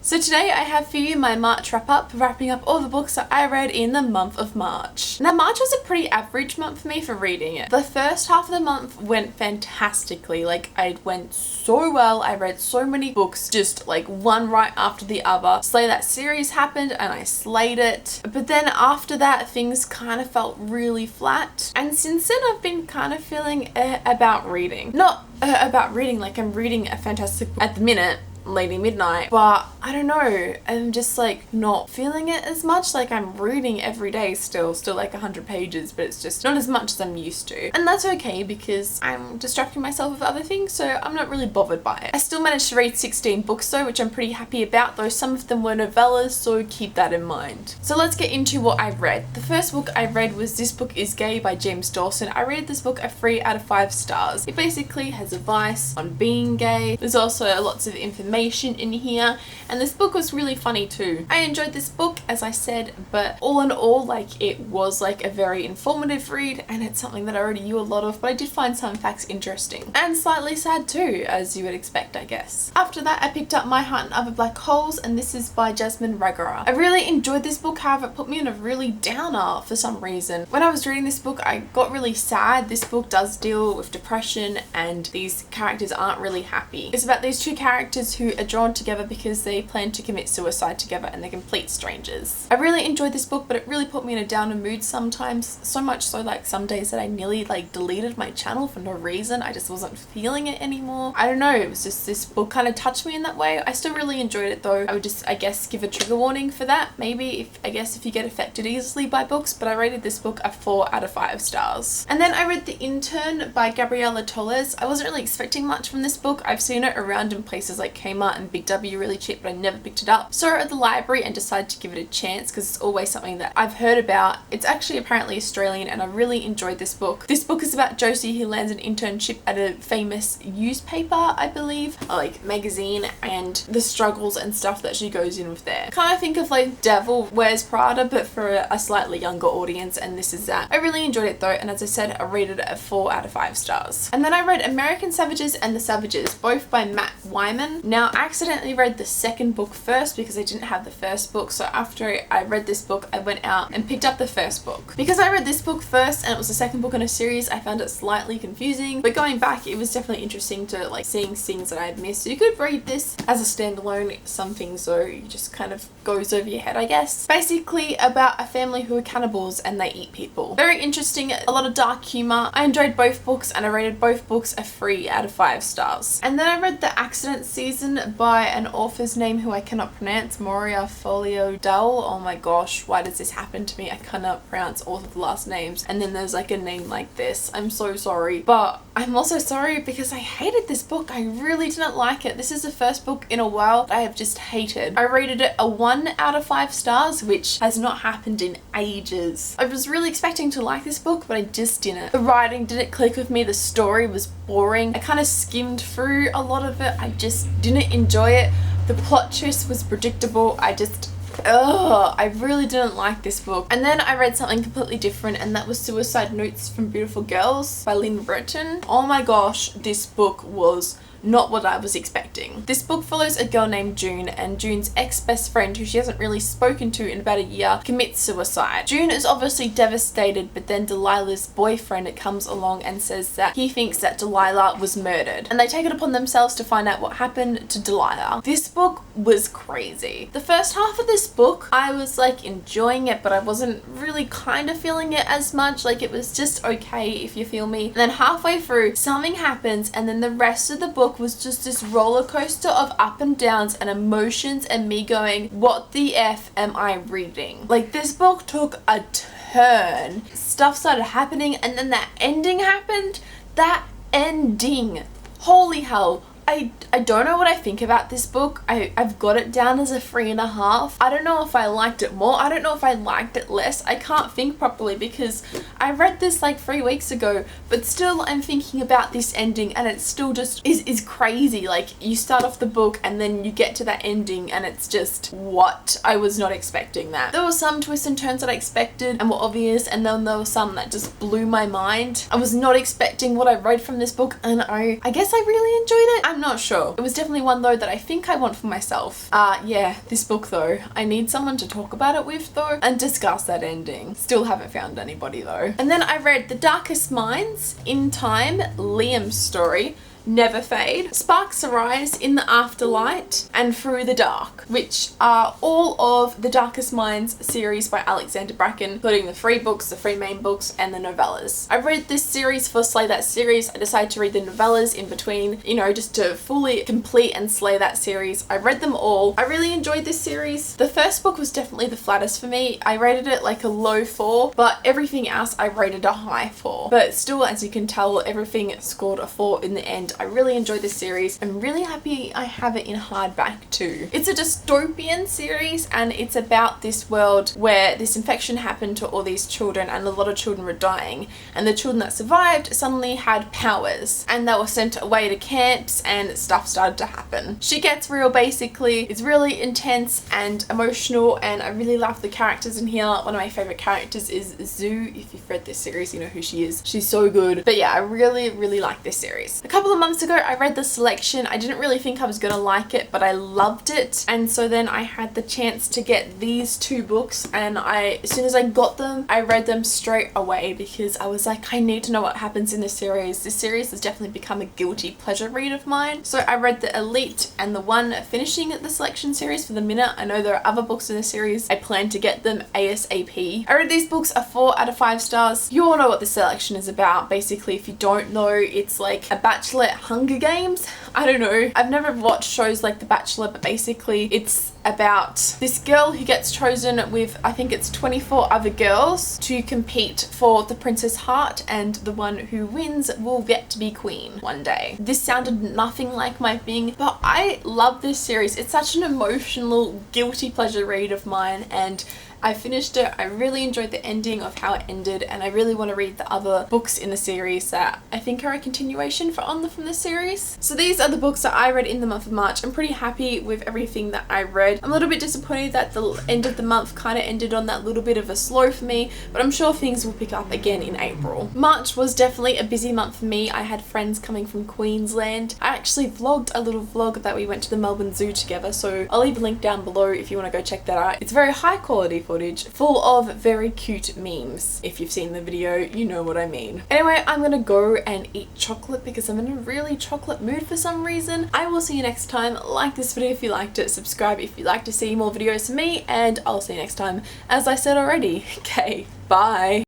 So today I have for you my March wrap up, wrapping up all the books that I read in the month of March. Now March was a pretty average month for me for reading it. The first half of the month went fantastically, like it went so well. I read so many books, just like one right after the other. Slay That series happened and I slayed it. But then after that things kind of felt really flat. And since then I've been kind of feeling about reading. Not about reading like I'm reading a fantastic book at the minute, Lady Midnight, but I don't know, I'm just like not feeling it as much. Like I'm reading every day still like 100 pages, but it's just not as much as I'm used to. And that's okay because I'm distracting myself with other things, so I'm not really bothered by it. I still managed to read 16 books though, which I'm pretty happy about, though some of them were novellas, so keep that in mind. So let's get into what I read. The first book I read was This Book Is Gay by James Dawson. I rated this book a 3 out of 5 stars. It basically has advice on being gay. There's also lots of information in here, and this book was really funny too. I enjoyed this book, as I said, but all in all, like it was like a very informative read, and it's something that I already knew a lot of, but I did find some facts interesting and slightly sad too, as you would expect, I guess. After that I picked up My Heart and Other Black Holes, and this is by Jasmine Ragara. I really enjoyed this book, however it put me in a really downer for some reason. When I was reading this book I got really sad. This book does deal with depression and these characters aren't really happy. It's about these two characters who are drawn together because they plan to commit suicide together and they're complete strangers. I really enjoyed this book, but it really put me in a downer mood sometimes, so much so like some days that I nearly like deleted my channel for no reason. I just wasn't feeling it anymore. I don't know, it was just this book kind of touched me in that way. I still really enjoyed it though. I would just, I guess, give a trigger warning for that maybe, if you get affected easily by books, but I rated this book a 4 out of 5 stars. And then I read The Intern by Gabriela Torres. I wasn't really expecting much from this book. I've seen it around in places like Kmart and Big W really cheap, but I never picked it up. Saw it at the library and decided to give it a chance because it's always something that I've heard about. It's actually apparently Australian and I really enjoyed this book. This book is about Josie who lands an internship at a famous newspaper, I believe, or like magazine, and the struggles and stuff that she goes in with there. Kind of think of like Devil Wears Prada, but for a slightly younger audience, and this is that. I really enjoyed it though, and as I said, I rated it a 4 out of 5 stars. And then I read American Savages and the Savages, both by Matt Wyman. Now I accidentally read the second book first because I didn't have the first book, so after I read this book I went out and picked up the first book. Because I read this book first and it was the second book in a series, I found it slightly confusing, but going back it was definitely interesting to like seeing things that I had missed. So you could read this as a standalone. Some things though you just kind of goes over your head, I guess. Basically about a family who are cannibals and they eat people. Very interesting, a lot of dark humor. I enjoyed both books and I rated both books a 3 out of 5 stars. And then I read The Accident Season by an author's name who I cannot pronounce, Moria Folio Dull. Oh my gosh, why does this happen to me? I cannot pronounce all of the last names, and then there's like a name like this. I'm so sorry, but I'm also sorry because I hated this book. I really didn't like it. This is the first book in a while that I have just hated. I rated it a 1 out of 5 stars, which has not happened in ages. I was really expecting to like this book, but I just didn't. The writing didn't click with me. The story was boring. I kind of skimmed through a lot of it. I just didn't enjoy it. The plot twist was predictable. I really didn't like this book. And then I read something completely different, and that was Suicide Notes from Beautiful Girls by Lynn Burton. Oh my gosh, this book was not what I was expecting. This book follows a girl named June, and June's ex-best friend, who she hasn't really spoken to in about a year, commits suicide. June is obviously devastated, but then Delilah's boyfriend comes along and says that he thinks that Delilah was murdered, and they take it upon themselves to find out what happened to Delilah. This book was crazy. The first half of this book I was like enjoying it, but I wasn't really kind of feeling it as much. Like it was just okay, if you feel me. And then halfway through something happens, and then the rest of the book was just this roller coaster of up and downs and emotions and me going, what the F am I reading? Like this book took a turn. Stuff started happening and then that ending happened. That ending. Holy hell. I don't know what I think about this book. I've got it down as a 3.5. I don't know if I liked it more. I don't know if I liked it less. I can't think properly because I read this like 3 weeks ago, but still I'm thinking about this ending and it still just is crazy. Like you start off the book and then you get to that ending and it's just what? I was not expecting that. There were some twists and turns that I expected and were obvious, and then there were some that just blew my mind. I was not expecting what I read from this book, and I guess I really enjoyed it. I'm not sure. It was definitely one though that I think I want for myself. Yeah, this book though, I need someone to talk about it with though and discuss that ending. Still haven't found anybody though. And then I read The Darkest Minds, In Time, Liam's story, Never Fade, Sparks Arise, In the Afterlight, and Through the Dark, which are all of the Darkest Minds series by Alexander Bracken, including the 3 books, the 3 main books, and the novellas. I read this series for Slay That series. I decided to read the novellas in between, you know, just to fully complete and slay that series. I read them all. I really enjoyed this series. The first book was definitely the flattest for me. I rated it like a low 4, but everything else I rated a high 4. But still, as you can tell, everything scored a 4 in the end. I really enjoyed this series. I'm really happy I have it in hardback too. It's a dystopian series and it's about this world where this infection happened to all these children and a lot of children were dying, and the children that survived suddenly had powers and they were sent away to camps and stuff started to happen. Shit gets real basically. It's really intense and emotional and I really love the characters in here. One of my favorite characters is Zoo. If you've read this series, you know who she is. She's so good. But yeah, I really like this series. A couple of months ago I read The Selection. I didn't really think I was gonna like it, but I loved it, and so then I had the chance to get these 2 books, and as soon as I got them I read them straight away because I was like, I need to know what happens in this series. This series has definitely become a guilty pleasure read of mine. So I read The Elite and the one finishing The Selection series for the minute. I know there are other books in the series. I plan to get them ASAP. I read these books, are 4 out of 5 stars. You all know what The Selection is about. Basically, if you don't know, it's like a Bachelorette Hunger Games. I don't know. I've never watched shows like The Bachelor, but basically it's about this girl who gets chosen with, I think it's 24 other girls to compete for the Princess Heart, and the one who wins will get to be queen one day. This sounded nothing like my thing, but I love this series. It's such an emotional, guilty pleasure read of mine, and I finished it. I really enjoyed the ending of how it ended, and I really want to read the other books in the series that I think are a continuation from the series. So these are the books that I read in the month of March. I'm pretty happy with everything that I read. I'm a little bit disappointed that the end of the month kind of ended on that little bit of a slow for me, but I'm sure things will pick up again in April. March was definitely a busy month for me. I had friends coming from Queensland. I actually vlogged a little vlog that we went to the Melbourne Zoo together, so I'll leave a link down below if you want to go check that out. It's very high quality footage full of very cute memes. If you've seen the video, you know what I mean. Anyway, I'm gonna go and eat chocolate because I'm in a really chocolate mood for some reason. I will see you next time. Like this video if you liked it, subscribe if you'd like to see more videos from me, and I'll see you next time, as I said already. Okay, bye.